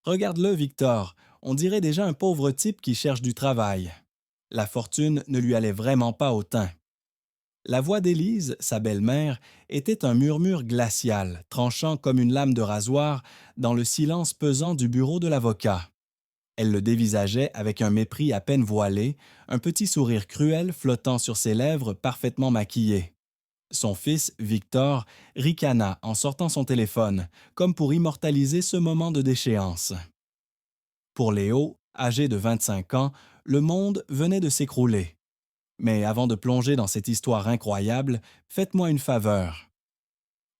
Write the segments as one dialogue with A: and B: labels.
A: Regarde-le, Victor. On dirait déjà un pauvre type qui cherche du travail. La fortune ne lui allait vraiment pas au teint. La voix d'Élise, sa belle-mère, était un murmure glacial, tranchant comme une lame de rasoir dans le silence pesant du bureau de l'avocat. Elle le dévisageait avec un mépris à peine voilé, un petit sourire cruel flottant sur ses lèvres parfaitement maquillées. Son fils, Victor, ricana en sortant son téléphone, comme pour immortaliser ce moment de déchéance. Pour Léo, âgé de 25 ans, le monde venait de s'écrouler. Mais avant de plonger dans cette histoire incroyable, faites-moi une faveur.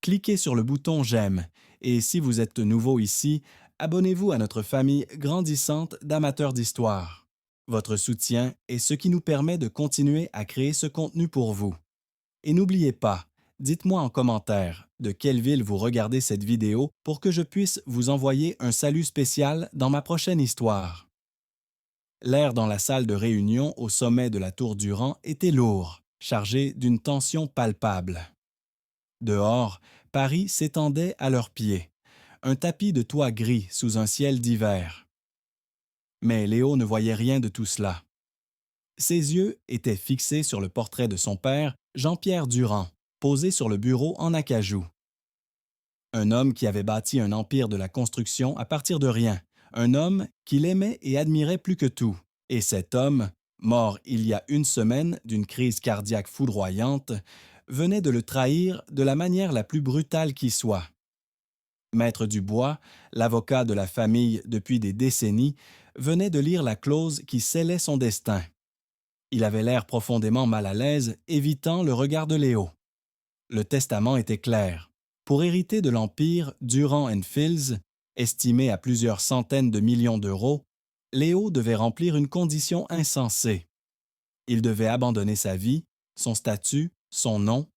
A: Cliquez sur le bouton J'aime et si vous êtes nouveau ici, abonnez-vous à notre famille grandissante d'amateurs d'histoire. Votre soutien est ce qui nous permet de continuer à créer ce contenu pour vous. Et n'oubliez pas, dites-moi en commentaire de quelle ville vous regardez cette vidéo pour que je puisse vous envoyer un salut spécial dans ma prochaine histoire. L'air dans la salle de réunion au sommet de la tour Durand était lourd, chargé d'une tension palpable. Dehors, Paris s'étendait à leurs pieds, un tapis de toit gris sous un ciel d'hiver. Mais Léo ne voyait rien de tout cela. Ses yeux étaient fixés sur le portrait de son père, Jean-Pierre Durand, posé sur le bureau en acajou. Un homme qui avait bâti un empire de la construction à partir de rien, un homme qu'il aimait et admirait plus que tout. Et cet homme, mort il y a une semaine d'une crise cardiaque foudroyante, venait de le trahir de la manière la plus brutale qui soit. Maître Dubois, l'avocat de la famille depuis des décennies, venait de lire la clause qui scellait son destin. Il avait l'air profondément mal à l'aise, évitant le regard de Léo. Le testament était clair. Pour hériter de l'empire Durand & Fields, estimé à plusieurs centaines de millions d'euros, Léo devait remplir une condition insensée. Il devait abandonner sa vie, son statut, son nom.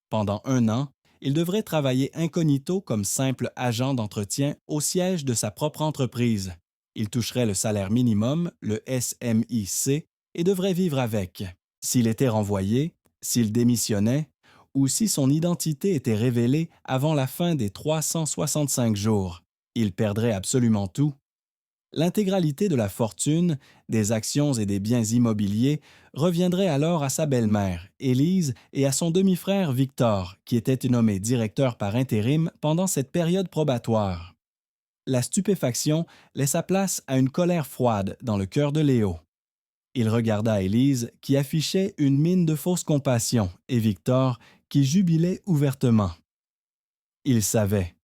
A: Pendant 1 an, il devrait travailler incognito comme simple agent d'entretien au siège de sa propre entreprise. Il toucherait le salaire minimum, le SMIC, et devrait vivre avec. S'il était renvoyé, s'il démissionnait, ou si son identité était révélée avant la fin des 365 jours, il perdrait absolument tout. L'intégralité de la fortune, des actions et des biens immobiliers reviendrait alors à sa belle-mère, Élise, et à son demi-frère Victor, qui était nommé directeur par intérim pendant cette période probatoire. La stupéfaction laissa place à une colère froide dans le cœur de Léo. Il regarda Élise, qui affichait une mine de fausse compassion, et Victor, qui jubilait ouvertement. Il savait.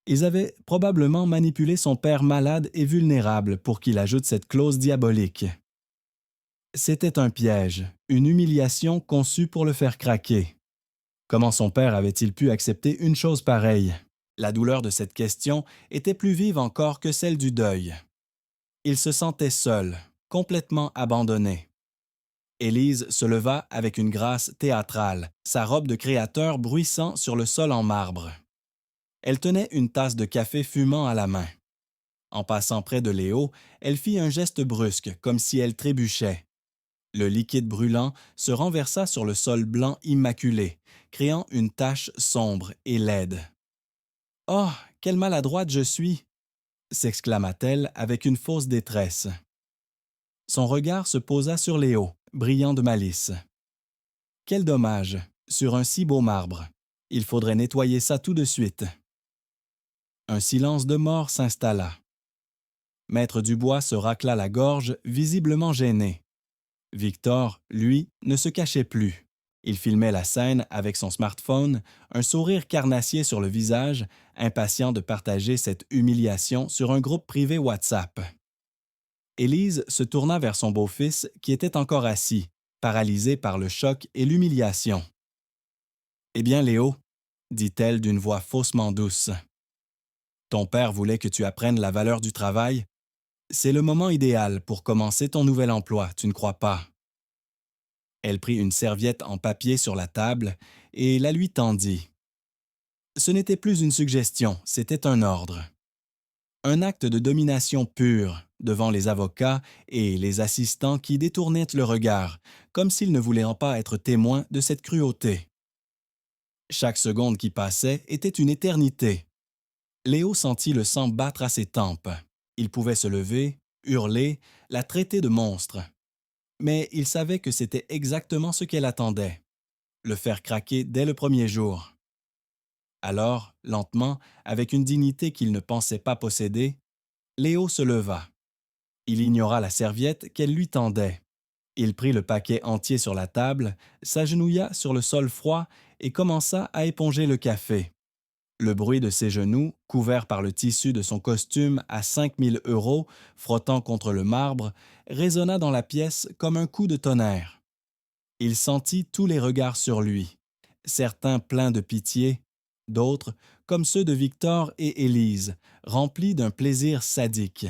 A: Ils avaient probablement manipulé son père malade et vulnérable pour qu'il ajoute cette clause diabolique. C'était un piège, une humiliation conçue pour le faire craquer. Comment son père avait-il pu accepter une chose pareille? La douleur de cette question était plus vive encore que celle du deuil. Il se sentait seul, complètement abandonné. Élise se leva avec une grâce théâtrale, sa robe de créateur bruissant sur le sol en marbre. Elle tenait une tasse de café fumant à la main. En passant près de Léo, elle fit un geste brusque, comme si elle trébuchait. Le liquide brûlant se renversa sur le sol blanc immaculé, créant une tache sombre et laide. « Oh, quelle maladroite je suis !» s'exclama-t-elle avec une fausse détresse. Son regard se posa sur Léo, brillant de malice. « Quel dommage, sur un si beau marbre. Il faudrait nettoyer ça tout de suite. » Un silence de mort s'installa. Maître Dubois se racla la gorge, visiblement gêné. Victor, lui, ne se cachait plus. Il filmait la scène avec son smartphone, un sourire carnassier sur le visage, impatient de partager cette humiliation sur un groupe privé WhatsApp. Élise se tourna vers son beau-fils qui était encore assis, paralysé par le choc et l'humiliation. « Eh bien, Léo, dit-elle d'une voix faussement douce. Ton père voulait que tu apprennes la valeur du travail. C'est le moment idéal pour commencer ton nouvel emploi, tu ne crois pas? » Elle prit une serviette en papier sur la table et la lui tendit. Ce n'était plus une suggestion, c'était un ordre. Un acte de domination pure devant les avocats et les assistants qui détournaient le regard, comme s'ils ne voulaient pas être témoins de cette cruauté. Chaque seconde qui passait était une éternité. Léo sentit le sang battre à ses tempes. Il pouvait se lever, hurler, la traiter de monstre. Mais il savait que c'était exactement ce qu'elle attendait, le faire craquer dès le premier jour. Alors, lentement, avec une dignité qu'il ne pensait pas posséder, Léo se leva. Il ignora la serviette qu'elle lui tendait. Il prit le paquet entier sur la table, s'agenouilla sur le sol froid et commença à éponger le café. Le bruit de ses genoux, couverts par le tissu de son costume à 5 000 € frottant contre le marbre, résonna dans la pièce comme un coup de tonnerre. Il sentit tous les regards sur lui, certains pleins de pitié, d'autres, comme ceux de Victor et Élise, remplis d'un plaisir sadique.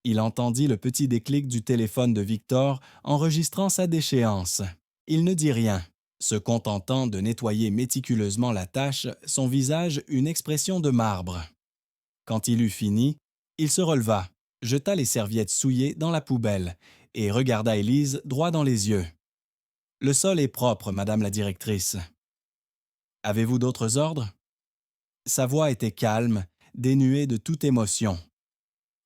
A: Il entendit le petit déclic du téléphone de Victor enregistrant sa déchéance. Il ne dit rien, se contentant de nettoyer méticuleusement la tache, son visage une expression de marbre. Quand il eut fini, il se releva, jeta les serviettes souillées dans la poubelle et regarda Élise droit dans les yeux. « Le sol est propre, madame la directrice. »« Avez-vous d'autres ordres ?» Sa voix était calme, dénuée de toute émotion.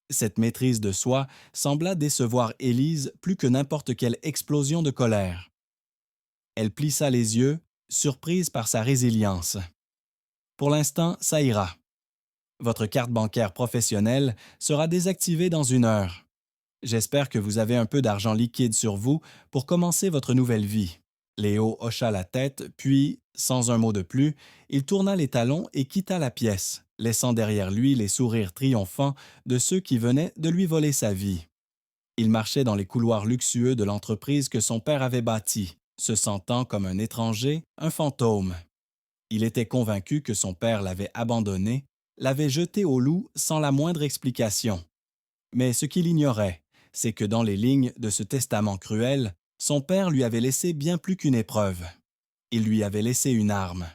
A: Cette maîtrise de soi sembla décevoir Élise plus que n'importe quelle explosion de colère. Elle plissa les yeux, surprise par sa résilience. « Pour l'instant, ça ira. Votre carte bancaire professionnelle sera désactivée dans 1 heure. J'espère que vous avez un peu d'argent liquide sur vous pour commencer votre nouvelle vie. » Léo hocha la tête, puis, sans un mot de plus, il tourna les talons et quitta la pièce, laissant derrière lui les sourires triomphants de ceux qui venaient de lui voler sa vie. Il marchait dans les couloirs luxueux de l'entreprise que son père avait bâtie, se sentant comme un étranger, un fantôme. Il était convaincu que son père l'avait abandonné, l'avait jeté au loup sans la moindre explication. Mais ce qu'il ignorait, c'est que dans les lignes de ce testament cruel, son père lui avait laissé bien plus qu'une épreuve. Il lui avait laissé une arme.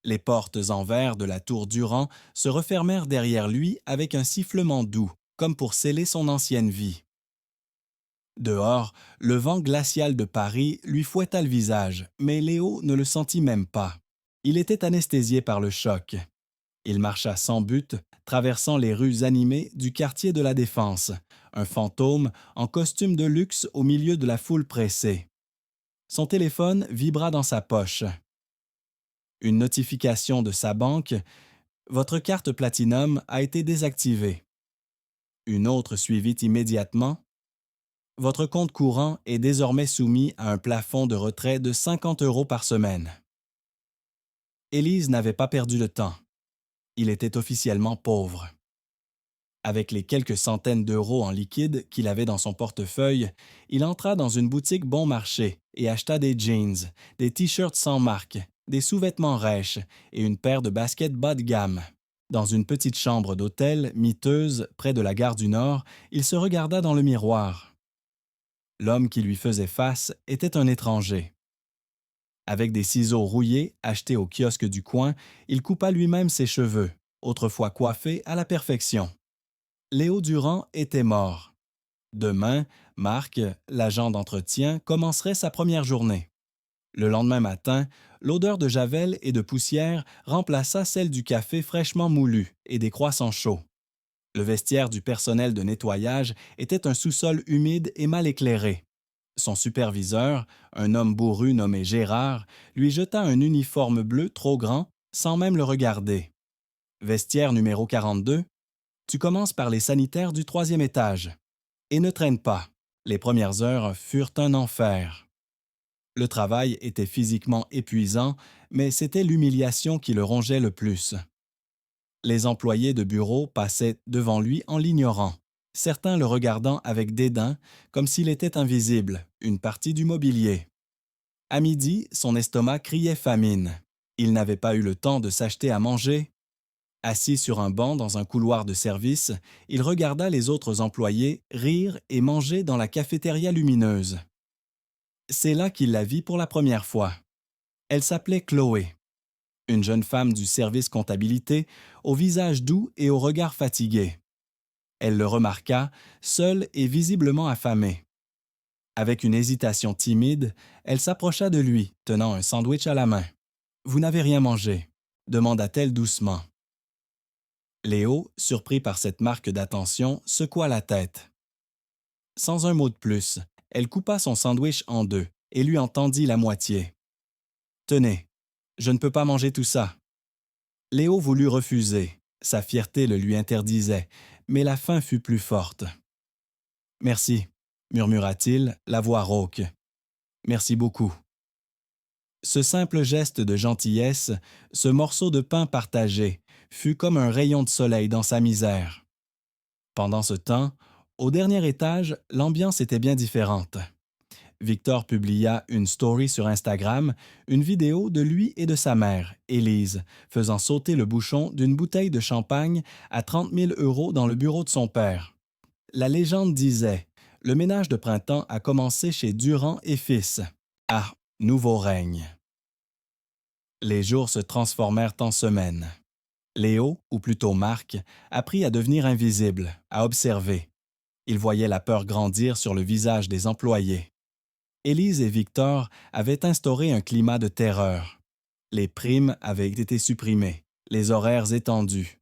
A: Les portes en verre de la tour Durand se refermèrent derrière lui avec un sifflement doux, comme pour sceller son ancienne vie. Dehors, le vent glacial de Paris lui fouetta le visage, mais Léo ne le sentit même pas. Il était anesthésié par le choc. Il marcha sans but, traversant les rues animées du quartier de la Défense, un fantôme en costume de luxe au milieu de la foule pressée. Son téléphone vibra dans sa poche. Une notification de sa banque « Votre carte Platinum a été désactivée ». Une autre suivit immédiatement « Votre compte courant est désormais soumis à un plafond de retrait de 50 € par semaine ». Élise n'avait pas perdu le temps. Il était officiellement pauvre. Avec les quelques centaines d'euros en liquide qu'il avait dans son portefeuille, il entra dans une boutique bon marché et acheta des jeans, des t-shirts sans marque, des sous-vêtements rêches et une paire de baskets bas de gamme. Dans une petite chambre d'hôtel miteuse près de la gare du Nord, il se regarda dans le miroir. L'homme qui lui faisait face était un étranger. Avec des ciseaux rouillés achetés au kiosque du coin, il coupa lui-même ses cheveux, autrefois coiffés à la perfection. Léo Durand était mort. Demain, Marc, l'agent d'entretien, commencerait sa première journée. Le lendemain matin, l'odeur de javel et de poussière remplaça celle du café fraîchement moulu et des croissants chauds. Le vestiaire du personnel de nettoyage était un sous-sol humide et mal éclairé. Son superviseur, un homme bourru nommé Gérard, lui jeta un uniforme bleu trop grand sans même le regarder. « Vestiaire numéro 42, tu commences par les sanitaires du 3e étage. Et ne traîne pas. Les premières heures furent un enfer. » Le travail était physiquement épuisant, mais c'était l'humiliation qui le rongeait le plus. Les employés de bureau passaient devant lui en l'ignorant, certains le regardant avec dédain, comme s'il était invisible, une partie du mobilier. À midi, son estomac criait famine. Il n'avait pas eu le temps de s'acheter à manger. Assis sur un banc dans un couloir de service, il regarda les autres employés rire et manger dans la cafétéria lumineuse. C'est là qu'il la vit pour la première fois. Elle s'appelait Chloé, une jeune femme du service comptabilité, au visage doux et au regard fatigué. Elle le remarqua, seul et visiblement affamé. Avec une hésitation timide, elle s'approcha de lui, tenant un sandwich à la main. « Vous n'avez rien mangé ?» demanda-t-elle doucement. Léo, surpris par cette marque d'attention, secoua la tête. Sans un mot de plus, elle coupa son sandwich en deux et lui en tendit la moitié. Tenez, je ne peux pas manger tout ça. Léo voulut refuser. Sa fierté le lui interdisait, mais la faim fut plus forte. Merci, murmura-t-il, la voix rauque. Merci beaucoup. Ce simple geste de gentillesse, ce morceau de pain partagé, fut comme un rayon de soleil dans sa misère. Pendant ce temps, au dernier étage, l'ambiance était bien différente. Victor publia une story sur Instagram, une vidéo de lui et de sa mère, Élise, faisant sauter le bouchon d'une bouteille de champagne à 30 000 € dans le bureau de son père. La légende disait « Le ménage de printemps a commencé chez Durand et Fils. Ah, nouveau règne ». Les jours se transformèrent en semaines. Léo, ou plutôt Marc, apprit à devenir invisible, à observer. Il voyait la peur grandir sur le visage des employés. Élise et Victor avaient instauré un climat de terreur. Les primes avaient été supprimées, les horaires étendus.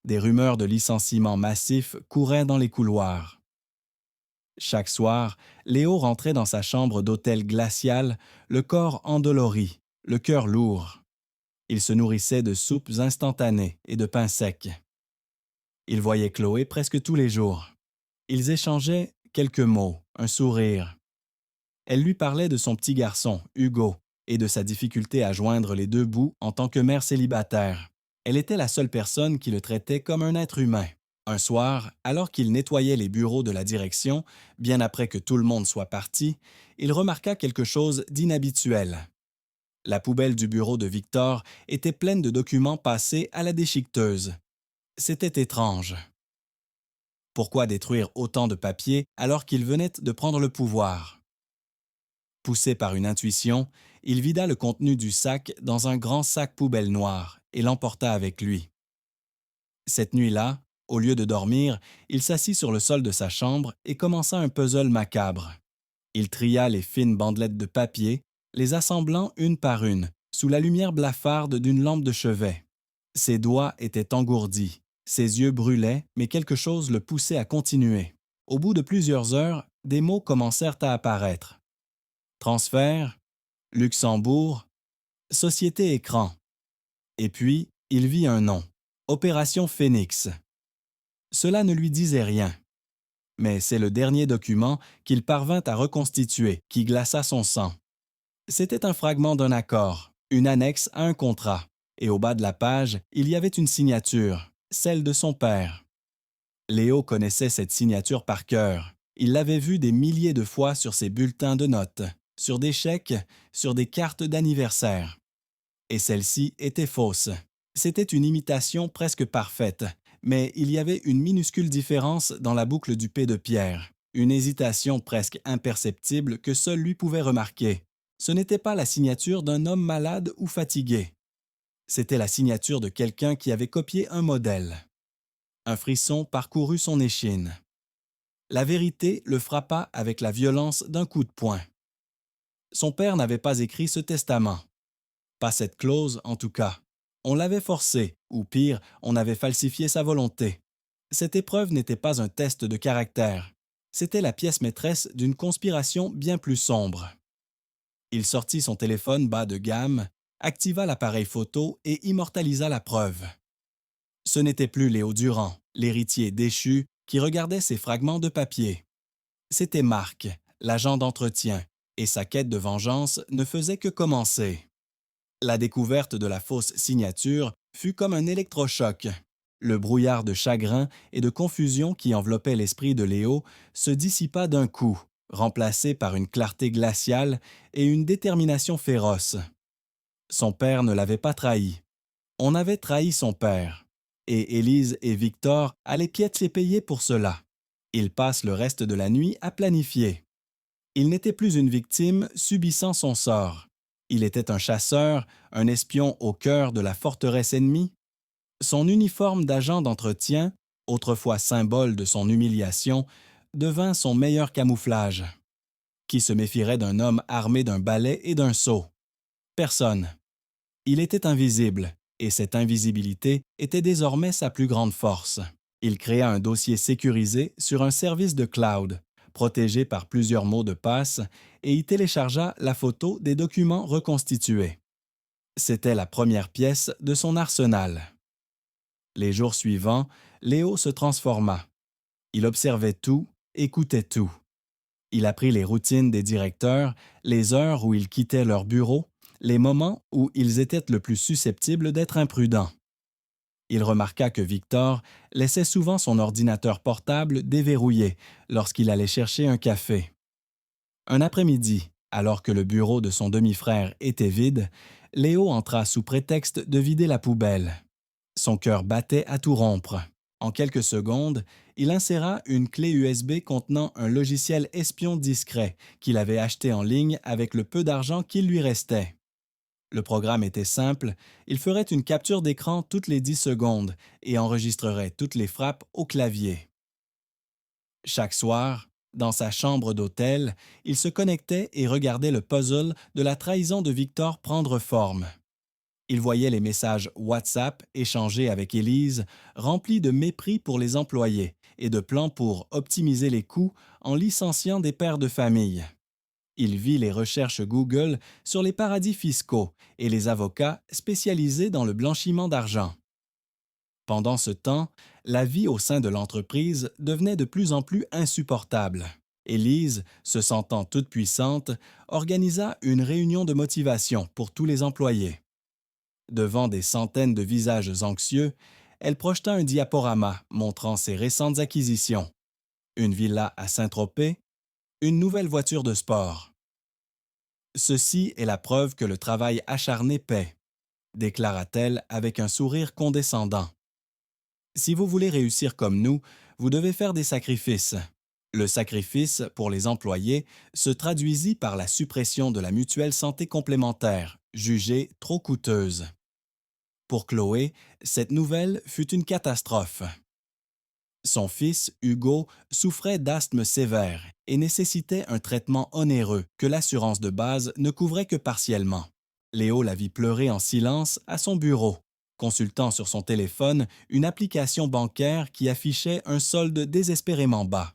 A: Des rumeurs de licenciements massifs couraient dans les couloirs. Chaque soir, Léo rentrait dans sa chambre d'hôtel glacial, le corps endolori, le cœur lourd. Il se nourrissait de soupes instantanées et de pain sec. Il voyait Chloé presque tous les jours. Ils échangeaient quelques mots, un sourire. Elle lui parlait de son petit garçon, Hugo, et de sa difficulté à joindre les deux bouts en tant que mère célibataire. Elle était la seule personne qui le traitait comme un être humain. Un soir, alors qu'il nettoyait les bureaux de la direction, bien après que tout le monde soit parti, il remarqua quelque chose d'inhabituel. La poubelle du bureau de Victor était pleine de documents passés à la déchiqueteuse. C'était étrange. Pourquoi détruire autant de papier alors qu'il venait de prendre le pouvoir? Poussé par une intuition, il vida le contenu du sac dans un grand sac poubelle noir et l'emporta avec lui. Cette nuit-là, au lieu de dormir, il s'assit sur le sol de sa chambre et commença un puzzle macabre. Il tria les fines bandelettes de papier, les assemblant une par une, sous la lumière blafarde d'une lampe de chevet. Ses doigts étaient engourdis, ses yeux brûlaient, mais quelque chose le poussait à continuer. Au bout de plusieurs heures, des mots commencèrent à apparaître. Transfert, Luxembourg, Société Écran. Et puis, il vit un nom, Opération Phénix. Cela ne lui disait rien. Mais c'est le dernier document qu'il parvint à reconstituer qui glaça son sang. C'était un fragment d'un accord, une annexe à un contrat, et au bas de la page, il y avait une signature, celle de son père. Léo connaissait cette signature par cœur. Il l'avait vue des milliers de fois sur ses bulletins de notes, sur des chèques, sur des cartes d'anniversaire. Et celle-ci était fausse. C'était une imitation presque parfaite, mais il y avait une minuscule différence dans la boucle du P de Pierre, une hésitation presque imperceptible que seul lui pouvait remarquer. Ce n'était pas la signature d'un homme malade ou fatigué. C'était la signature de quelqu'un qui avait copié un modèle. Un frisson parcourut son échine. La vérité le frappa avec la violence d'un coup de poing. Son père n'avait pas écrit ce testament. Pas cette clause, en tout cas. On l'avait forcé, ou pire, on avait falsifié sa volonté. Cette épreuve n'était pas un test de caractère. C'était la pièce maîtresse d'une conspiration bien plus sombre. Il sortit son téléphone bas de gamme, activa l'appareil photo et immortalisa la preuve. Ce n'était plus Léo Durand, l'héritier déchu, qui regardait ces fragments de papier. C'était Marc, l'agent d'entretien, et sa quête de vengeance ne faisait que commencer. La découverte de la fausse signature fut comme un électrochoc. Le brouillard de chagrin et de confusion qui enveloppait l'esprit de Léo se dissipa d'un coup, remplacé par une clarté glaciale et une détermination féroce. Son père ne l'avait pas trahi. On avait trahi son père. Et Élise et Victor allaient pieds payés pour cela. Ils passent le reste de la nuit à planifier. Il n'était plus une victime subissant son sort. Il était un chasseur, un espion au cœur de la forteresse ennemie. Son uniforme d'agent d'entretien, autrefois symbole de son humiliation, devint son meilleur camouflage. Qui se méfierait d'un homme armé d'un balai et d'un seau? Personne. Il était invisible, Et cette invisibilité était désormais sa plus grande force. Il créa un dossier sécurisé sur un service de cloud, protégé par plusieurs mots de passe, et y téléchargea la photo des documents reconstitués. C'était la première pièce de son arsenal. Les jours suivants, Léo se transforma. Il observait tout, écoutait tout. Il apprit les routines des directeurs, les heures où ils quittaient leur bureau, les moments où ils étaient le plus susceptibles d'être imprudents. Il remarqua que Victor laissait souvent son ordinateur portable déverrouillé lorsqu'il allait chercher un café. Un après-midi, alors que le bureau de son demi-frère était vide, Léo entra sous prétexte de vider la poubelle. Son cœur battait à tout rompre. En quelques secondes, il inséra une clé USB contenant un logiciel espion discret qu'il avait acheté en ligne avec le peu d'argent qu'il lui restait. Le programme était simple, il ferait une capture d'écran toutes les 10 secondes et enregistrerait toutes les frappes au clavier. Chaque soir, dans sa chambre d'hôtel, il se connectait et regardait le puzzle de la trahison de Victor prendre forme. Il voyait les messages WhatsApp échangés avec Élise, remplis de mépris pour les employés et de plans pour optimiser les coûts en licenciant des pères de famille. Il vit les recherches Google sur les paradis fiscaux et les avocats spécialisés dans le blanchiment d'argent. Pendant ce temps, la vie au sein de l'entreprise devenait de plus en plus insupportable. Élise, se sentant toute puissante, organisa une réunion de motivation pour tous les employés. Devant des centaines de visages anxieux, elle projeta un diaporama montrant ses récentes acquisitions. Une villa à Saint-Tropez, une nouvelle voiture de sport. Ceci est la preuve que le travail acharné paie, déclara-t-elle avec un sourire condescendant. Si vous voulez réussir comme nous, vous devez faire des sacrifices. Le sacrifice, pour les employés, se traduisit par la suppression de la mutuelle santé complémentaire, jugée trop coûteuse. Pour Chloé, cette nouvelle fut une catastrophe. Son fils, Hugo, souffrait d'asthme sévère et nécessitait un traitement onéreux que l'assurance de base ne couvrait que partiellement. Léo la vit pleurer en silence à son bureau, consultant sur son téléphone une application bancaire qui affichait un solde désespérément bas.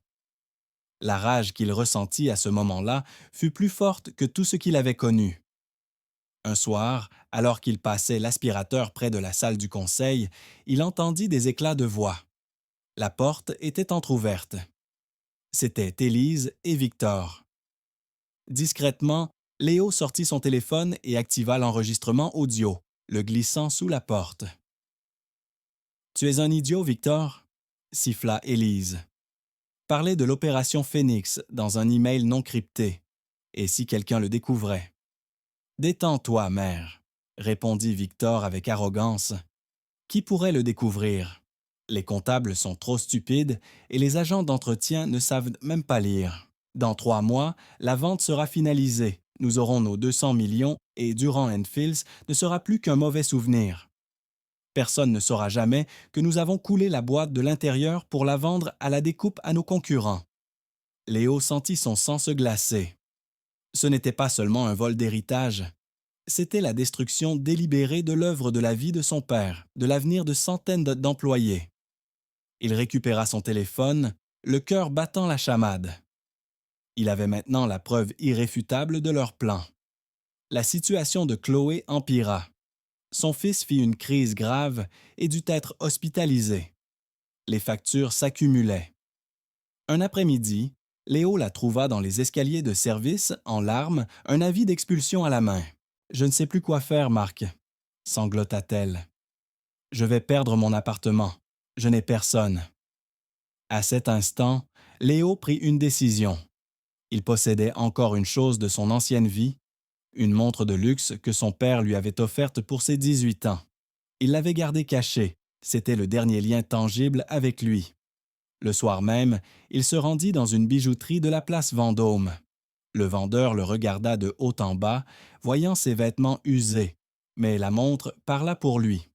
A: La rage qu'il ressentit à ce moment-là fut plus forte que tout ce qu'il avait connu. Un soir, alors qu'il passait l'aspirateur près de la salle du conseil, il entendit des éclats de voix. La porte était entr'ouverte. C'étaient Élise et Victor. Discrètement, Léo sortit son téléphone et activa l'enregistrement audio, le glissant sous la porte. « Tu es un idiot, Victor » siffla Élise. Parlait de l'opération Phoenix dans un email non crypté. Et si quelqu'un le découvrait? « Détends-toi, mère, » répondit Victor avec arrogance. « Qui pourrait le découvrir? Les comptables sont trop stupides et les agents d'entretien ne savent même pas lire. Dans 3 mois, la vente sera finalisée. Nous aurons nos 200 millions et Durand & Fields ne sera plus qu'un mauvais souvenir. Personne ne saura jamais que nous avons coulé la boîte de l'intérieur pour la vendre à la découpe à nos concurrents. » Léo sentit son sang se glacer. Ce n'était pas seulement un vol d'héritage. C'était la destruction délibérée de l'œuvre de la vie de son père, de l'avenir de centaines d'employés. Il récupéra son téléphone, le cœur battant la chamade. Il avait maintenant la preuve irréfutable de leur plan. La situation de Chloé empira. Son fils fit une crise grave et dut être hospitalisé. Les factures s'accumulaient. Un après-midi, Léo la trouva dans les escaliers de service, en larmes, un avis d'expulsion à la main. « Je ne sais plus quoi faire, Marc, » sanglota-t-elle. « Je vais perdre mon appartement. Je n'ai personne. » À cet instant, Léo prit une décision. Il possédait encore une chose de son ancienne vie, une montre de luxe que son père lui avait offerte pour ses 18 ans. Il l'avait gardée cachée, c'était le dernier lien tangible avec lui. Le soir même, il se rendit dans une bijouterie de la place Vendôme. Le vendeur le regarda de haut en bas, voyant ses vêtements usés, mais la montre parla pour lui.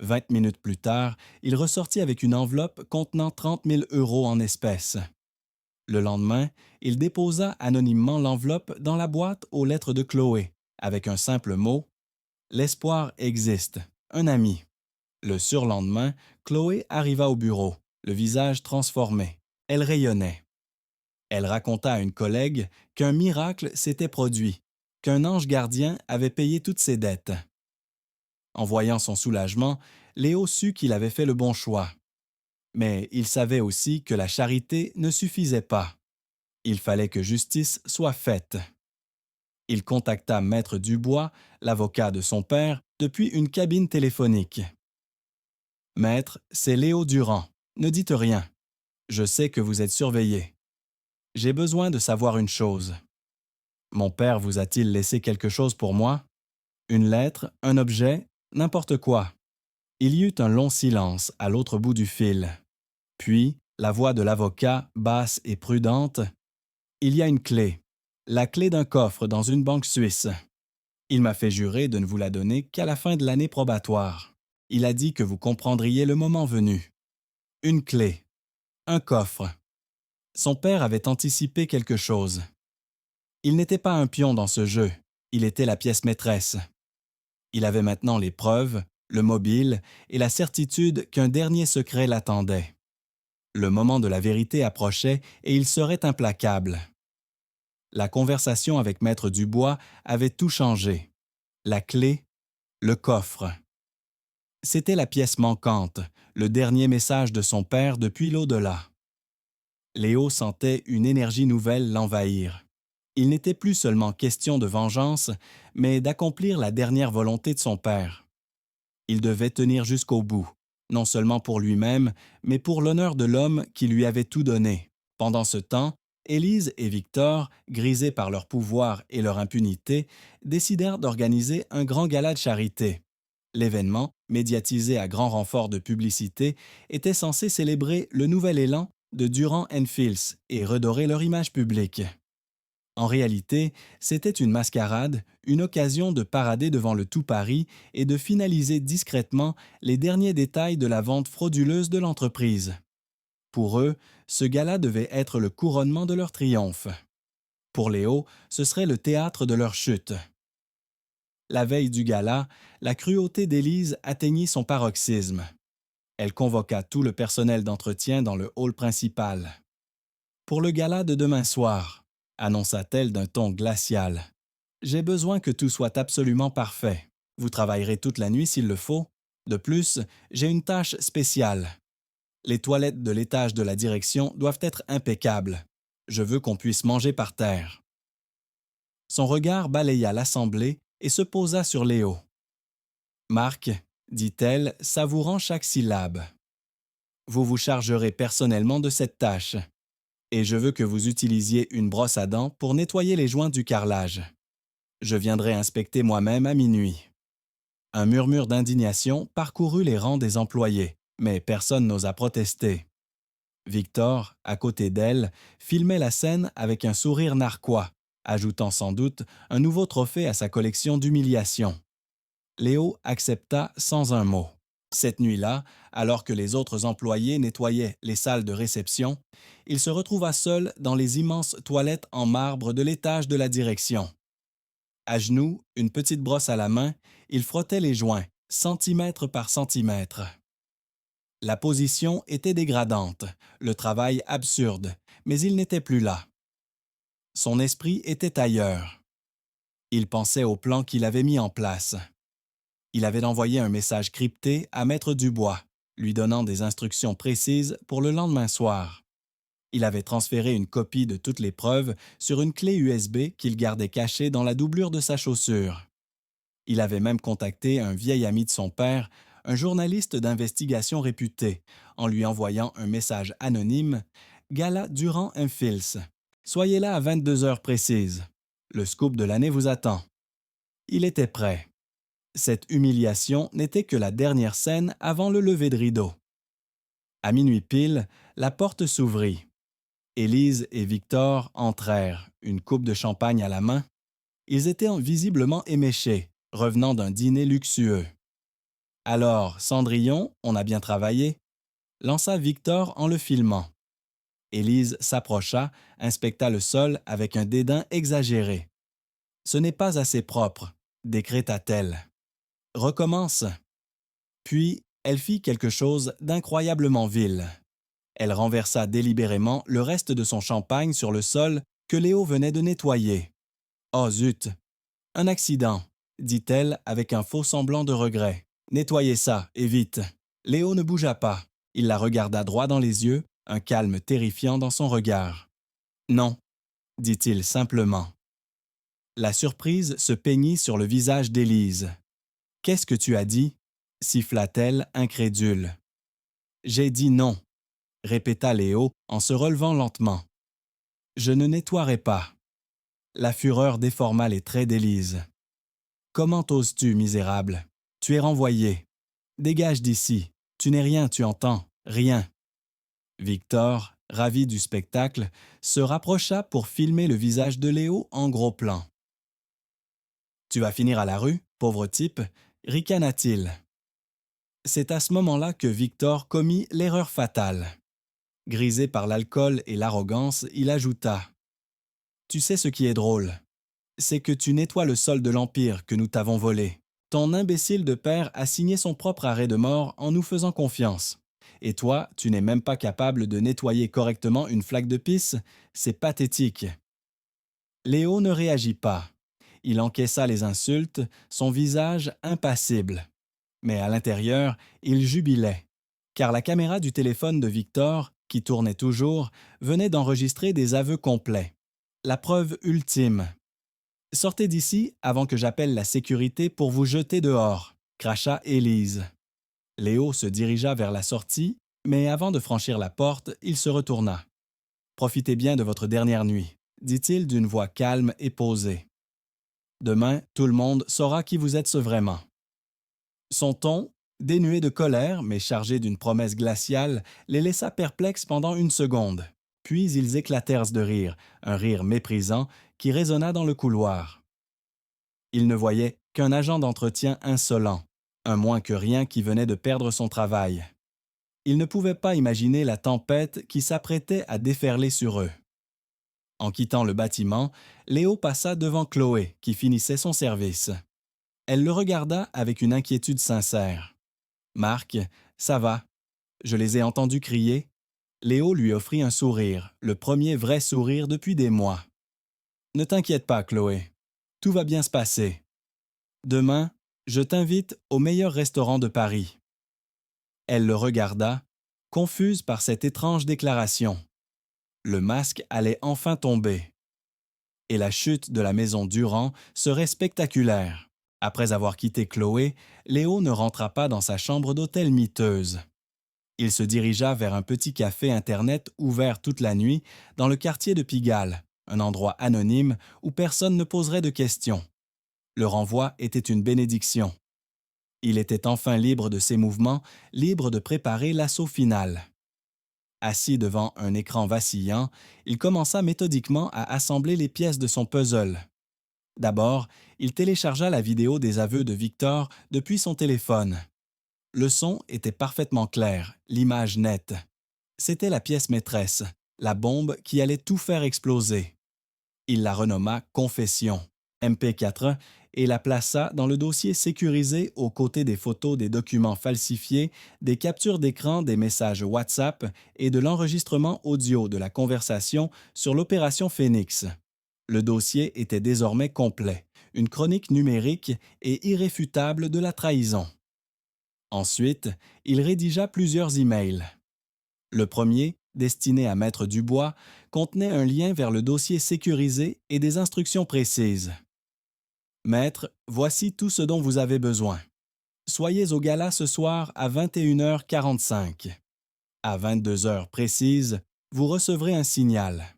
A: 20 minutes plus tard, il ressortit avec une enveloppe contenant 30 000 € en espèces. Le lendemain, il déposa anonymement l'enveloppe dans la boîte aux lettres de Chloé, avec un simple mot « L'espoir existe », un ami. Le surlendemain, Chloé arriva au bureau, le visage transformé. Elle rayonnait. Elle raconta à une collègue qu'un miracle s'était produit, qu'un ange gardien avait payé toutes ses dettes. En voyant son soulagement, Léo sut qu'il avait fait le bon choix. Mais il savait aussi que la charité ne suffisait pas. Il fallait que justice soit faite. Il contacta Maître Dubois, l'avocat de son père, depuis une cabine téléphonique. « Maître, c'est Léo Durand. Ne dites rien. Je sais que vous êtes surveillé. J'ai besoin de savoir une chose. Mon père vous a-t-il laissé quelque chose pour moi? Une lettre, un objet, n'importe quoi. » Il y eut un long silence à l'autre bout du fil. Puis, la voix de l'avocat, basse et prudente. « Il y a une clé. La clé d'un coffre dans une banque suisse. Il m'a fait jurer de ne vous la donner qu'à la fin de l'année probatoire. Il a dit que vous comprendriez le moment venu. Une clé. Un coffre. » Son père avait anticipé quelque chose. Il n'était pas un pion dans ce jeu, il était la pièce maîtresse. Il avait maintenant les preuves, le mobile et la certitude qu'un dernier secret l'attendait. Le moment de la vérité approchait et il serait implacable. La conversation avec Maître Dubois avait tout changé. La clé, le coffre. C'était la pièce manquante, le dernier message de son père depuis l'au-delà. Léo sentait une énergie nouvelle l'envahir. Il n'était plus seulement question de vengeance, mais d'accomplir la dernière volonté de son père. Il devait tenir jusqu'au bout, non seulement pour lui-même, mais pour l'honneur de l'homme qui lui avait tout donné. Pendant ce temps, Élise et Victor, grisés par leur pouvoir et leur impunité, décidèrent d'organiser un grand gala de charité. L'événement, médiatisé à grand renfort de publicité, était censé célébrer le nouvel élan de Durand & Fils et redorer leur image publique. En réalité, c'était une mascarade, une occasion de parader devant le tout Paris et de finaliser discrètement les derniers détails de la vente frauduleuse de l'entreprise. Pour eux, ce gala devait être le couronnement de leur triomphe. Pour Léo, ce serait le théâtre de leur chute. La veille du gala, la cruauté d'Élise atteignit son paroxysme. Elle convoqua tout le personnel d'entretien dans le hall principal. « Pour le gala de demain soir, » annonça-t-elle d'un ton glacial, « j'ai besoin que tout soit absolument parfait. Vous travaillerez toute la nuit s'il le faut. De plus, j'ai une tâche spéciale. Les toilettes de l'étage de la direction doivent être impeccables. Je veux qu'on puisse manger par terre. » Son regard balaya l'assemblée et se posa sur Léo. « Marc, » dit-elle, savourant chaque syllabe, « vous vous chargerez personnellement de cette tâche. Et je veux que vous utilisiez une brosse à dents pour nettoyer les joints du carrelage. Je viendrai inspecter moi-même à minuit. » Un murmure d'indignation parcourut les rangs des employés, mais personne n'osa protester. Victor, à côté d'elle, filmait la scène avec un sourire narquois, ajoutant sans doute un nouveau trophée à sa collection d'humiliations. Léo accepta sans un mot. Cette nuit-là, alors que les autres employés nettoyaient les salles de réception, il se retrouva seul dans les immenses toilettes en marbre de l'étage de la direction. À genoux, une petite brosse à la main, il frottait les joints, centimètre par centimètre. La position était dégradante, le travail absurde, mais il n'était plus là. Son esprit était ailleurs. Il pensait au plan qu'il avait mis en place. Il avait envoyé un message crypté à Maître Dubois, lui donnant des instructions précises pour le lendemain soir. Il avait transféré une copie de toutes les preuves sur une clé USB qu'il gardait cachée dans la doublure de sa chaussure. Il avait même contacté un vieil ami de son père, un journaliste d'investigation réputé, en lui envoyant un message anonyme « Gala Durand & Fils. Soyez là à 22 heures précises. Le scoop de l'année vous attend. » Il était prêt. Cette humiliation n'était que la dernière scène avant le lever de rideau. À minuit pile, la porte s'ouvrit. Élise et Victor entrèrent, une coupe de champagne à la main. Ils étaient visiblement éméchés, revenant d'un dîner luxueux. « Alors, Cendrillon, on a bien travaillé ?» lança Victor en le filmant. Élise s'approcha, inspecta le sol avec un dédain exagéré. « Ce n'est pas assez propre », décréta-t-elle. « Recommence. » Puis, elle fit quelque chose d'incroyablement vil. Elle renversa délibérément le reste de son champagne sur le sol que Léo venait de nettoyer. Oh zut! Un accident, dit-elle avec un faux semblant de regret. Nettoyez ça, et vite. Léo ne bougea pas. Il la regarda droit dans les yeux, un calme terrifiant dans son regard. Non, dit-il simplement. La surprise se peignit sur le visage d'Élise. Qu'est-ce que tu as dit? Siffla-t-elle, incrédule. J'ai dit non, répéta Léo en se relevant lentement. Je ne nettoierai pas. La fureur déforma les traits d'Élise. Comment oses-tu, misérable? Tu es renvoyé. Dégage d'ici. Tu n'es rien, tu entends, rien. Victor, ravi du spectacle, se rapprocha pour filmer le visage de Léo en gros plan. Tu vas finir à la rue, pauvre type, ricana-t-il. C'est à ce moment-là que Victor commit l'erreur fatale. Grisé par l'alcool et l'arrogance, il ajouta « Tu sais ce qui est drôle? C'est que tu nettoies le sol de l'Empire que nous t'avons volé. Ton imbécile de père a signé son propre arrêt de mort en nous faisant confiance. Et toi, tu n'es même pas capable de nettoyer correctement une flaque de pisse? C'est pathétique. » Léo ne réagit pas. Il encaissa les insultes, son visage impassible. Mais à l'intérieur, il jubilait, car la caméra du téléphone de Victor, qui tournait toujours, venait d'enregistrer des aveux complets. La preuve ultime. « Sortez d'ici avant que j'appelle la sécurité pour vous jeter dehors », cracha Élise. Léo se dirigea vers la sortie, mais avant de franchir la porte, il se retourna. « Profitez bien de votre dernière nuit, » dit-il d'une voix calme et posée. « Demain, tout le monde saura qui vous êtes vraiment. » Son ton, dénué de colère mais chargé d'une promesse glaciale, les laissa perplexes pendant une seconde. Puis ils éclatèrent de rire, un rire méprisant qui résonna dans le couloir. Ils ne voyaient qu'un agent d'entretien insolent, un moins que rien qui venait de perdre son travail. Ils ne pouvaient pas imaginer la tempête qui s'apprêtait à déferler sur eux. En quittant le bâtiment, Léo passa devant Chloé, qui finissait son service. Elle le regarda avec une inquiétude sincère. « Marc, ça va. Je les ai entendus crier. » Léo lui offrit un sourire, le premier vrai sourire depuis des mois. « Ne t'inquiète pas, Chloé. Tout va bien se passer. Demain, je t'invite au meilleur restaurant de Paris. » Elle le regarda, confuse par cette étrange déclaration. Le masque allait enfin tomber. Et la chute de la maison Durand serait spectaculaire. Après avoir quitté Chloé, Léo ne rentra pas dans sa chambre d'hôtel miteuse. Il se dirigea vers un petit café Internet ouvert toute la nuit dans le quartier de Pigalle, un endroit anonyme où personne ne poserait de questions. Le renvoi était une bénédiction. Il était enfin libre de ses mouvements, libre de préparer l'assaut final. Assis devant un écran vacillant, il commença méthodiquement à assembler les pièces de son puzzle. D'abord, il téléchargea la vidéo des aveux de Victor depuis son téléphone. Le son était parfaitement clair, l'image nette. C'était la pièce maîtresse, la bombe qui allait tout faire exploser. Il la renomma « Confession », MP4, et la plaça dans le dossier sécurisé aux côtés des photos des documents falsifiés, des captures d'écran des messages WhatsApp et de l'enregistrement audio de la conversation sur l'opération Phoenix. Le dossier était désormais complet, une chronique numérique et irréfutable de la trahison. Ensuite, il rédigea plusieurs emails. Le premier, destiné à Maître Dubois, contenait un lien vers le dossier sécurisé et des instructions précises. « Maître, voici tout ce dont vous avez besoin. Soyez au gala ce soir à 21h45. À 22h précises, vous recevrez un signal.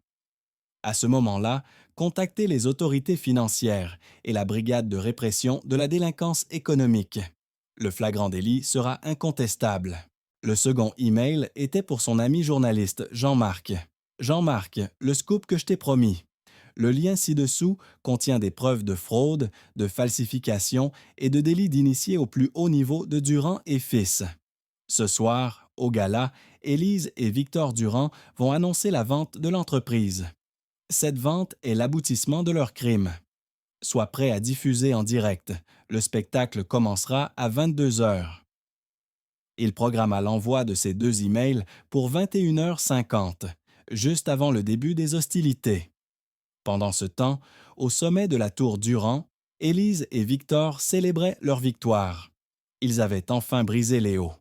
A: À ce moment-là, contactez les autorités financières et la brigade de répression de la délinquance économique. Le flagrant délit sera incontestable. » Le second email était pour son ami journaliste Jean-Marc. « Jean-Marc, le scoop que je t'ai promis. Le lien ci-dessous contient des preuves de fraude, de falsification et de délit d'initié au plus haut niveau de Durand et Fils. Ce soir, au gala, Élise et Victor Durand vont annoncer la vente de l'entreprise. Cette vente est l'aboutissement de leur crime. Sois prêt à diffuser en direct. Le spectacle commencera à 22h. Il programma l'envoi de ces deux emails pour 21h50, juste avant le début des hostilités. Pendant ce temps, au sommet de la tour Durand, Élise et Victor célébraient leur victoire. Ils avaient enfin brisé Léo.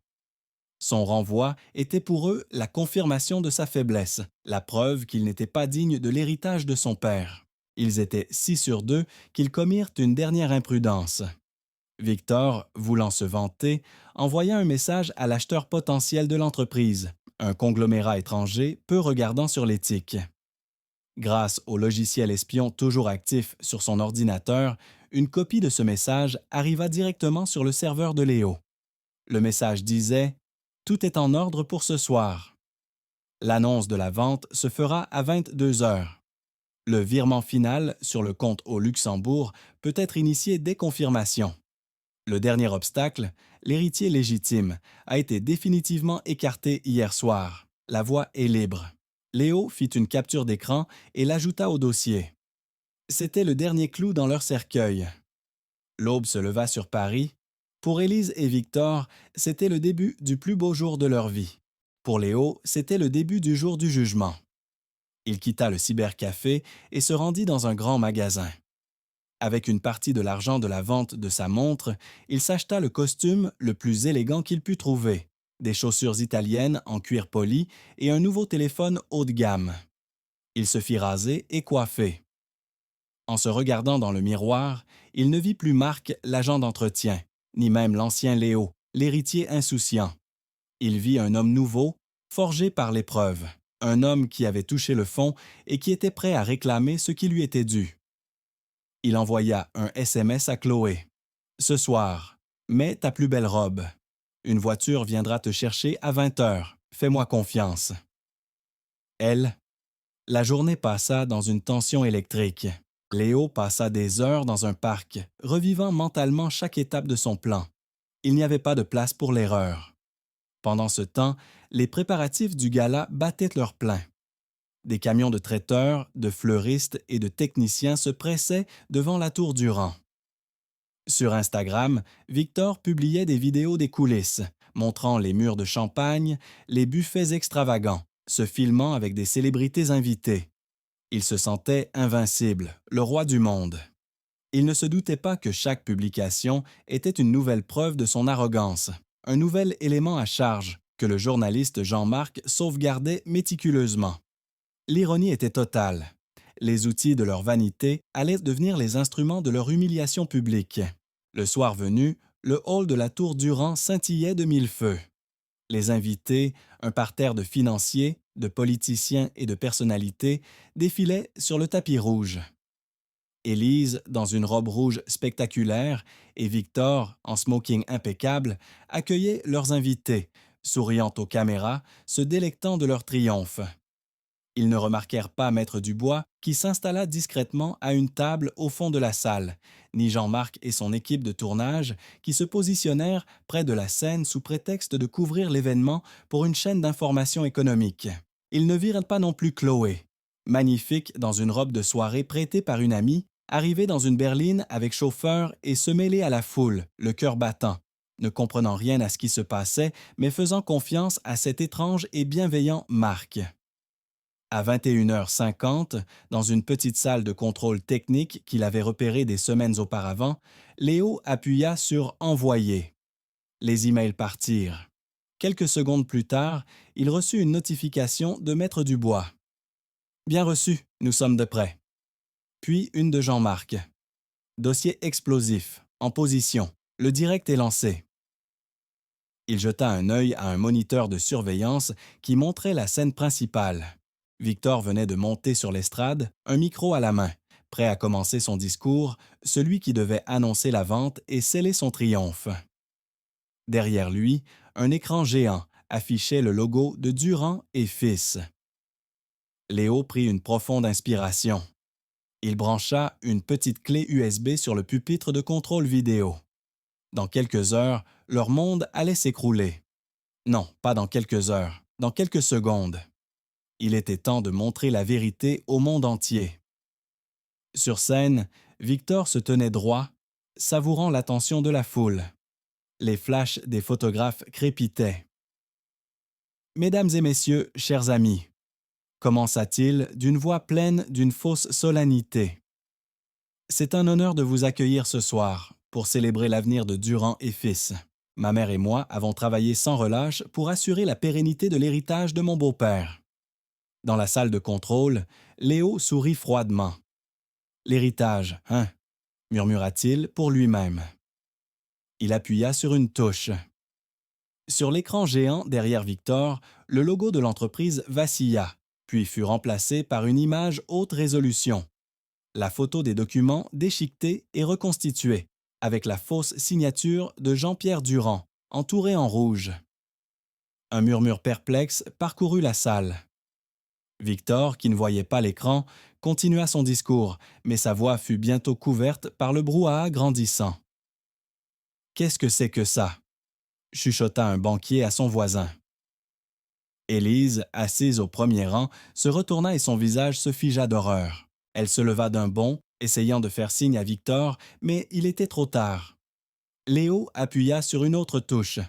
A: Son renvoi était pour eux la confirmation de sa faiblesse, la preuve qu'il n'était pas digne de l'héritage de son père. Ils étaient si sûrs d'eux qu'ils commirent une dernière imprudence. Victor, voulant se vanter, envoya un message à l'acheteur potentiel de l'entreprise, un conglomérat étranger peu regardant sur l'éthique. Grâce au logiciel espion toujours actif sur son ordinateur, une copie de ce message arriva directement sur le serveur de Léo. Le message disait « Tout est en ordre pour ce soir ». L'annonce de la vente se fera à 22 heures. Le virement final sur le compte au Luxembourg peut être initié dès confirmation. Le dernier obstacle, l'héritier légitime, a été définitivement écarté hier soir. La voie est libre. Léo fit une capture d'écran et l'ajouta au dossier. C'était le dernier clou dans leur cercueil. L'aube se leva sur Paris. Pour Élise et Victor, c'était le début du plus beau jour de leur vie. Pour Léo, c'était le début du jour du jugement. Il quitta le cybercafé et se rendit dans un grand magasin. Avec une partie de l'argent de la vente de sa montre, il s'acheta le costume le plus élégant qu'il put trouver, des chaussures italiennes en cuir poli et un nouveau téléphone haut de gamme. Il se fit raser et coiffer. En se regardant dans le miroir, il ne vit plus Marc, l'agent d'entretien, ni même l'ancien Léo, l'héritier insouciant. Il vit un homme nouveau, forgé par l'épreuve, un homme qui avait touché le fond et qui était prêt à réclamer ce qui lui était dû. Il envoya un SMS à Chloé. « Ce soir, mets ta plus belle robe. Une voiture viendra te chercher à 20 heures. Fais-moi confiance. » Elle, la journée passa dans une tension électrique. Léo passa des heures dans un parc, revivant mentalement chaque étape de son plan. Il n'y avait pas de place pour l'erreur. Pendant ce temps, les préparatifs du gala battaient leur plein. Des camions de traiteurs, de fleuristes et de techniciens se pressaient devant la tour Durand. Sur Instagram, Victor publiait des vidéos des coulisses, montrant les murs de champagne, les buffets extravagants, se filmant avec des célébrités invitées. Il se sentait invincible, le roi du monde. Il ne se doutait pas que chaque publication était une nouvelle preuve de son arrogance, un nouvel élément à charge que le journaliste Jean-Marc sauvegardait méticuleusement. L'ironie était totale. Les outils de leur vanité allaient devenir les instruments de leur humiliation publique. Le soir venu, le hall de la tour Durand scintillait de mille feux. Les invités, un parterre de financiers, de politiciens et de personnalités, défilaient sur le tapis rouge. Élise, dans une robe rouge spectaculaire, et Victor, en smoking impeccable, accueillaient leurs invités, souriant aux caméras, se délectant de leur triomphe. Ils ne remarquèrent pas Maître Dubois, qui s'installa discrètement à une table au fond de la salle, ni Jean-Marc et son équipe de tournage, qui se positionnèrent près de la scène sous prétexte de couvrir l'événement pour une chaîne d'information économique. Ils ne virent pas non plus Chloé, magnifique dans une robe de soirée prêtée par une amie, arrivée dans une berline avec chauffeur et se mêler à la foule, le cœur battant, ne comprenant rien à ce qui se passait, mais faisant confiance à cet étrange et bienveillant Marc. À 21h50, dans une petite salle de contrôle technique qu'il avait repérée des semaines auparavant, Léo appuya sur « Envoyer ». Les emails partirent. Quelques secondes plus tard, il reçut une notification de Maître Dubois. « Bien reçu, nous sommes de près. » Puis une de Jean-Marc. « Dossier explosif, en position, le direct est lancé. » Il jeta un œil à un moniteur de surveillance qui montrait la scène principale. Victor venait de monter sur l'estrade, un micro à la main, prêt à commencer son discours, celui qui devait annoncer la vente et sceller son triomphe. Derrière lui, un écran géant affichait le logo de Durand et Fils. Léo prit une profonde inspiration. Il brancha une petite clé USB sur le pupitre de contrôle vidéo. Dans quelques heures, leur monde allait s'écrouler. Non, pas dans quelques heures, dans quelques secondes. Il était temps de montrer la vérité au monde entier. Sur scène, Victor se tenait droit, savourant l'attention de la foule. Les flashs des photographes crépitaient. Mesdames et messieurs, chers amis, commença-t-il d'une voix pleine d'une fausse solennité. C'est un honneur de vous accueillir ce soir pour célébrer l'avenir de Durand et Fils. Ma mère et moi avons travaillé sans relâche pour assurer la pérennité de l'héritage de mon beau-père. Dans la salle de contrôle, Léo sourit froidement. L'héritage, hein? Murmura-t-il pour lui-même. Il appuya sur une touche. Sur l'écran géant derrière Victor, le logo de l'entreprise vacilla, puis fut remplacé par une image haute résolution. La photo des documents déchiquetés et reconstituée, avec la fausse signature de Jean-Pierre Durand, entourée en rouge. Un murmure perplexe parcourut la salle. Victor, qui ne voyait pas l'écran, continua son discours, mais sa voix fut bientôt couverte par le brouhaha grandissant. « Qu'est-ce que c'est que ça ?» chuchota un banquier à son voisin. Élise, assise au premier rang, se retourna et son visage se figea d'horreur. Elle se leva d'un bond, essayant de faire signe à Victor, mais il était trop tard. Léo appuya sur une autre touche.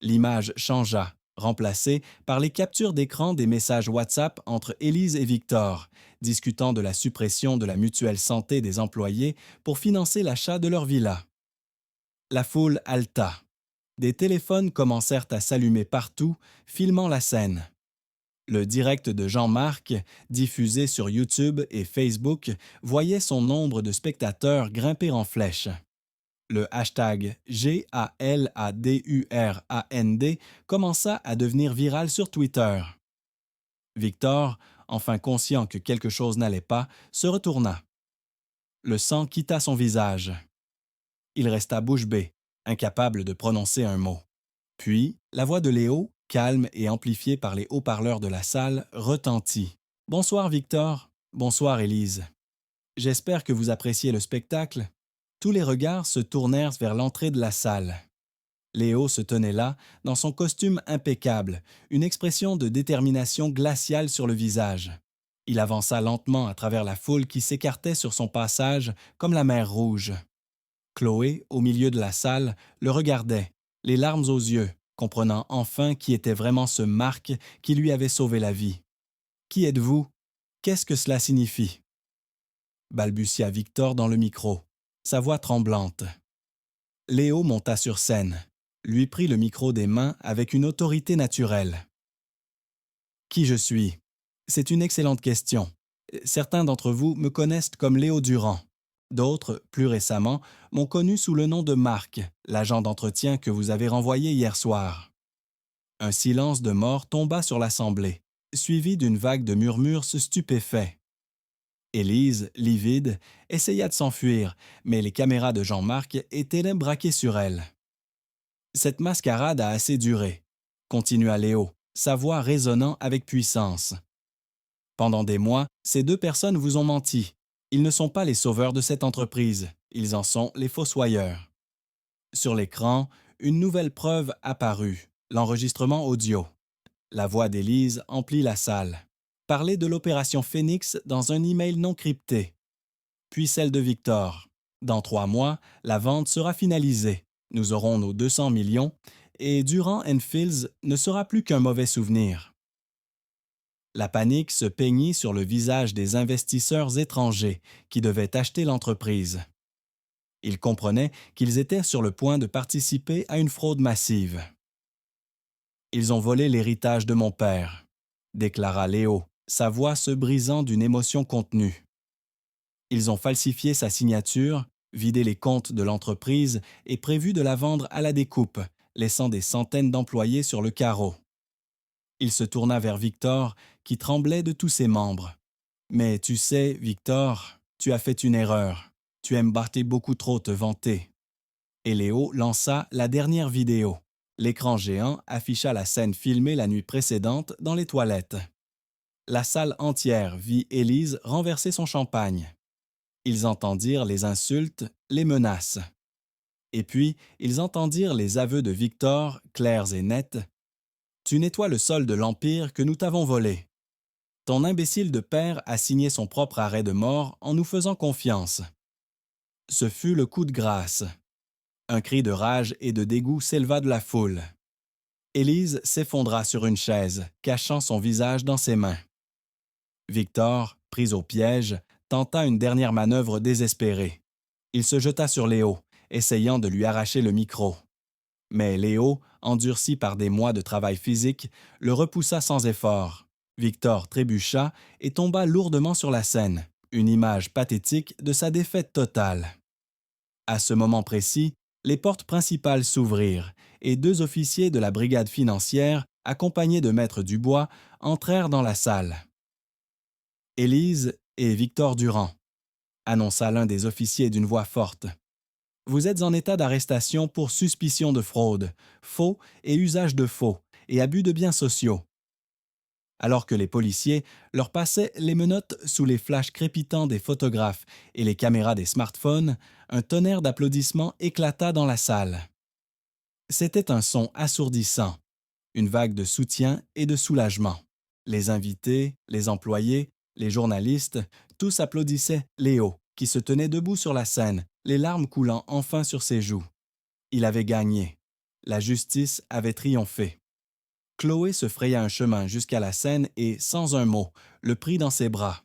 A: L'image changea, remplacée par les captures d'écran des messages WhatsApp entre Élise et Victor, discutant de la suppression de la mutuelle santé des employés pour financer l'achat de leur villa. La foule haleta. Des téléphones commencèrent à s'allumer partout, filmant la scène. Le direct de Jean-Marc, diffusé sur YouTube et Facebook, voyait son nombre de spectateurs grimper en flèche. Le hashtag GALADURAND commença à devenir viral sur Twitter. Victor, enfin conscient que quelque chose n'allait pas, se retourna. Le sang quitta son visage. Il resta bouche bée, incapable de prononcer un mot. Puis, la voix de Léo, calme et amplifiée par les haut-parleurs de la salle, retentit. « Bonsoir Victor, bonsoir Élise. J'espère que vous appréciez le spectacle. » Tous les regards se tournèrent vers l'entrée de la salle. Léo se tenait là, dans son costume impeccable, une expression de détermination glaciale sur le visage. Il avança lentement à travers la foule qui s'écartait sur son passage comme la mer Rouge. Chloé, au milieu de la salle, le regardait, les larmes aux yeux, comprenant enfin qui était vraiment ce Marc qui lui avait sauvé la vie. « Qui êtes-vous? Qu'est-ce que cela signifie? » balbutia Victor dans le micro, sa voix tremblante. Léo monta sur scène, lui prit le micro des mains avec une autorité naturelle. « Qui je suis? C'est une excellente question. Certains d'entre vous me connaissent comme Léo Durand. D'autres, plus récemment, m'ont connu sous le nom de Marc, l'agent d'entretien que vous avez renvoyé hier soir. » Un silence de mort tomba sur l'assemblée, suivi d'une vague de murmures stupéfaits. Élise, livide, essaya de s'enfuir, mais les caméras de Jean-Marc étaient braquées sur elle. « Cette mascarade a assez duré, » continua Léo, sa voix résonnant avec puissance. « Pendant des mois, ces deux personnes vous ont menti. Ils ne sont pas les sauveurs de cette entreprise, ils en sont les fossoyeurs. » Sur l'écran, une nouvelle preuve apparut, l'enregistrement audio. La voix d'Élise emplit la salle. Parler de l'opération Phoenix dans un email non crypté. Puis celle de Victor. Dans 3 mois, la vente sera finalisée. Nous aurons nos 200 millions et Durand & Fields ne sera plus qu'un mauvais souvenir. La panique se peignit sur le visage des investisseurs étrangers qui devaient acheter l'entreprise. Ils comprenaient qu'ils étaient sur le point de participer à une fraude massive. « Ils ont volé l'héritage de mon père », déclara Léo, sa voix se brisant d'une émotion contenue. « Ils ont falsifié sa signature, vidé les comptes de l'entreprise et prévu de la vendre à la découpe, laissant des centaines d'employés sur le carreau. » Il se tourna vers Victor, qui tremblait de tous ses membres. « Mais tu sais, Victor, tu as fait une erreur. Tu aimes beaucoup trop te vanter. » Et Léo lança la dernière vidéo. L'écran géant afficha la scène filmée la nuit précédente dans les toilettes. La salle entière vit Élise renverser son champagne. Ils entendirent les insultes, les menaces. Et puis, ils entendirent les aveux de Victor, clairs et nets. « Tu nettoies le sol de l'Empire que nous t'avons volé. Ton imbécile de père a signé son propre arrêt de mort en nous faisant confiance. Ce fut le coup de grâce. Un cri de rage et de dégoût s'éleva de la foule. Élise s'effondra sur une chaise, cachant son visage dans ses mains. Victor, pris au piège, tenta une dernière manœuvre désespérée. Il se jeta sur Léo, essayant de lui arracher le micro. Mais Léo, endurci par des mois de travail physique, le repoussa sans effort. Victor trébucha et tomba lourdement sur la scène, une image pathétique de sa défaite totale. À ce moment précis, les portes principales s'ouvrirent et 2 officiers de la brigade financière, accompagnés de maître Dubois, entrèrent dans la salle. « Élise et Victor Durand », annonça l'un des officiers d'une voix forte. « Vous êtes en état d'arrestation pour suspicion de fraude, faux et usage de faux, et abus de biens sociaux. » Alors que les policiers leur passaient les menottes sous les flashs crépitants des photographes et les caméras des smartphones, un tonnerre d'applaudissements éclata dans la salle. C'était un son assourdissant, une vague de soutien et de soulagement. Les invités, les employés, les journalistes, tous applaudissaient Léo, qui se tenait debout sur la scène, les larmes coulant enfin sur ses joues. Il avait gagné. La justice avait triomphé. Chloé se fraya un chemin jusqu'à la scène et, sans un mot, le prit dans ses bras.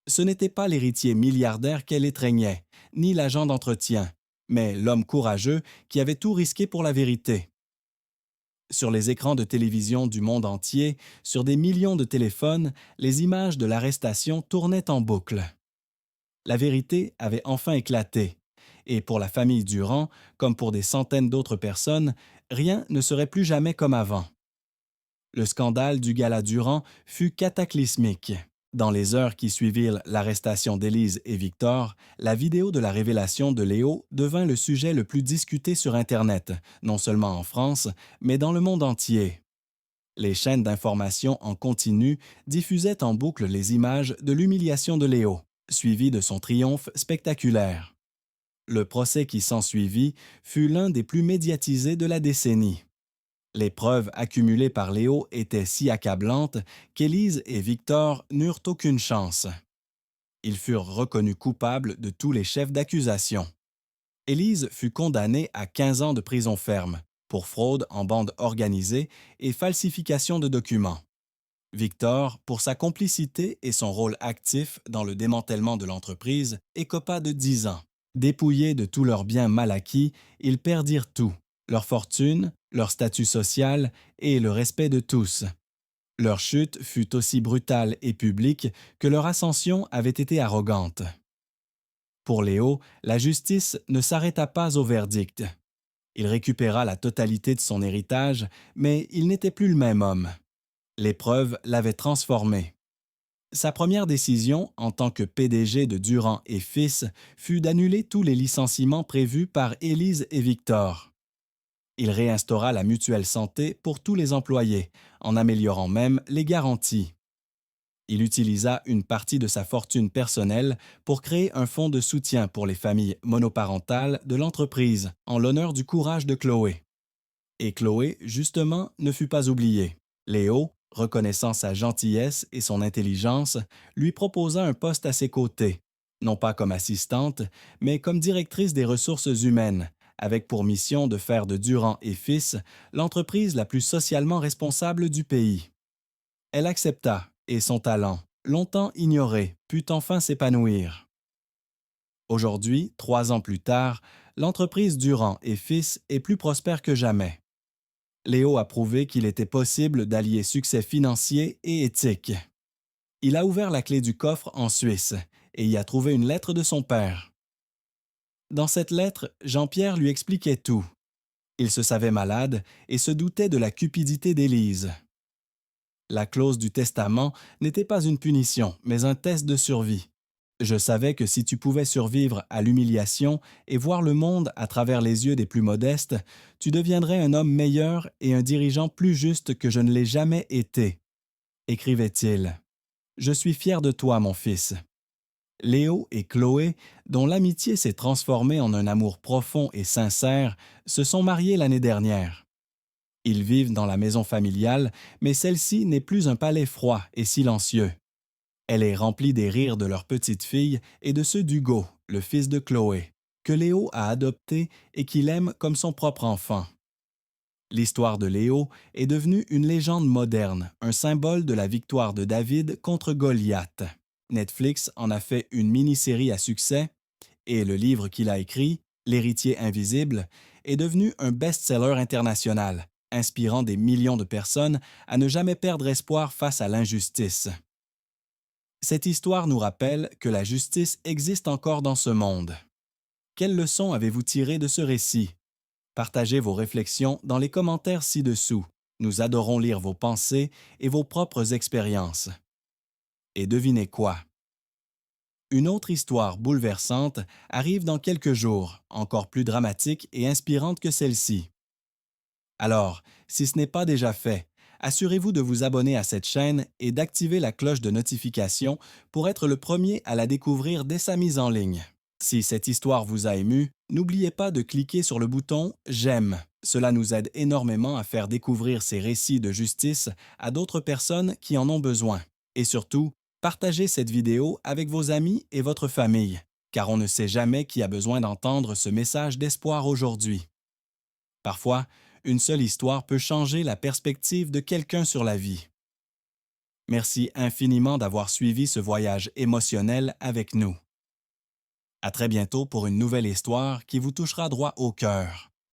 A: Ce n'était pas l'héritier milliardaire qu'elle étreignait, ni l'agent d'entretien, mais l'homme courageux qui avait tout risqué pour la vérité. Sur les écrans de télévision du monde entier, sur des millions de téléphones, les images de l'arrestation tournaient en boucle. La vérité avait enfin éclaté, et pour la famille Durand, comme pour des centaines d'autres personnes, rien ne serait plus jamais comme avant. Le scandale du gala Durand fut cataclysmique. Dans les heures qui suivirent l'arrestation d'Élise et Victor, la vidéo de la révélation de Léo devint le sujet le plus discuté sur Internet, non seulement en France, mais dans le monde entier. Les chaînes d'information en continu diffusaient en boucle les images de l'humiliation de Léo, suivies de son triomphe spectaculaire. Le procès qui s'ensuivit fut l'un des plus médiatisés de la décennie. Les preuves accumulées par Léo étaient si accablantes qu'Élise et Victor n'eurent aucune chance. Ils furent reconnus coupables de tous les chefs d'accusation. Élise fut condamnée à 15 ans de prison ferme pour fraude en bande organisée et falsification de documents. Victor, pour sa complicité et son rôle actif dans le démantèlement de l'entreprise, écopa de 10 ans. Dépouillés de tous leurs biens mal acquis, ils perdirent tout, leur fortune, leur statut social et le respect de tous. Leur chute fut aussi brutale et publique que leur ascension avait été arrogante. Pour Léo, la justice ne s'arrêta pas au verdict. Il récupéra la totalité de son héritage, mais il n'était plus le même homme. Les preuves l'avaient transformé. Sa première décision, en tant que PDG de Durand et Fils, fut d'annuler tous les licenciements prévus par Élise et Victor. Il réinstaura la mutuelle santé pour tous les employés, en améliorant même les garanties. Il utilisa une partie de sa fortune personnelle pour créer un fonds de soutien pour les familles monoparentales de l'entreprise, en l'honneur du courage de Chloé. Et Chloé, justement, ne fut pas oubliée. Léo, reconnaissant sa gentillesse et son intelligence, lui proposa un poste à ses côtés, non pas comme assistante, mais comme directrice des ressources humaines, avec pour mission de faire de Durand et Fils l'entreprise la plus socialement responsable du pays. Elle accepta, et son talent, longtemps ignoré, put enfin s'épanouir. Aujourd'hui, 3 ans plus tard, l'entreprise Durand et Fils est plus prospère que jamais. Léo a prouvé qu'il était possible d'allier succès financier et éthique. Il a ouvert la clé du coffre en Suisse et y a trouvé une lettre de son père. Dans cette lettre, Jean-Pierre lui expliquait tout. Il se savait malade et se doutait de la cupidité d'Élise. La clause du testament n'était pas une punition, mais un test de survie. Je savais que si tu pouvais survivre à l'humiliation et voir le monde à travers les yeux des plus modestes, tu deviendrais un homme meilleur et un dirigeant plus juste que je ne l'ai jamais été, écrivait-il. Je suis fier de toi, mon fils. Léo et Chloé, dont l'amitié s'est transformée en un amour profond et sincère, se sont mariés l'année dernière. Ils vivent dans la maison familiale, mais celle-ci n'est plus un palais froid et silencieux. Elle est remplie des rires de leur petite fille et de ceux d'Hugo, le fils de Chloé. que Léo a adopté et qu'il aime comme son propre enfant. L'histoire de Léo est devenue une légende moderne, un symbole de la victoire de David contre Goliath. Netflix en a fait une mini-série à succès et le livre qu'il a écrit, L'héritier invisible, est devenu un best-seller international, inspirant des millions de personnes à ne jamais perdre espoir face à l'injustice. Cette histoire nous rappelle que la justice existe encore dans ce monde. Quelles leçons avez-vous tirées de ce récit? Partagez vos réflexions dans les commentaires ci-dessous. Nous adorons lire vos pensées et vos propres expériences. Et devinez quoi? Une autre histoire bouleversante arrive dans quelques jours, encore plus dramatique et inspirante que celle-ci. Alors, si ce n'est pas déjà fait, assurez-vous de vous abonner à cette chaîne et d'activer la cloche de notification pour être le premier à la découvrir dès sa mise en ligne. Si cette histoire vous a ému, n'oubliez pas de cliquer sur le bouton « J'aime ». Cela nous aide énormément à faire découvrir ces récits de justice à d'autres personnes qui en ont besoin. Et surtout, partagez cette vidéo avec vos amis et votre famille, car on ne sait jamais qui a besoin d'entendre ce message d'espoir aujourd'hui. Parfois, une seule histoire peut changer la perspective de quelqu'un sur la vie. Merci infiniment d'avoir suivi ce voyage émotionnel avec nous. À très bientôt pour une nouvelle histoire qui vous touchera droit au cœur.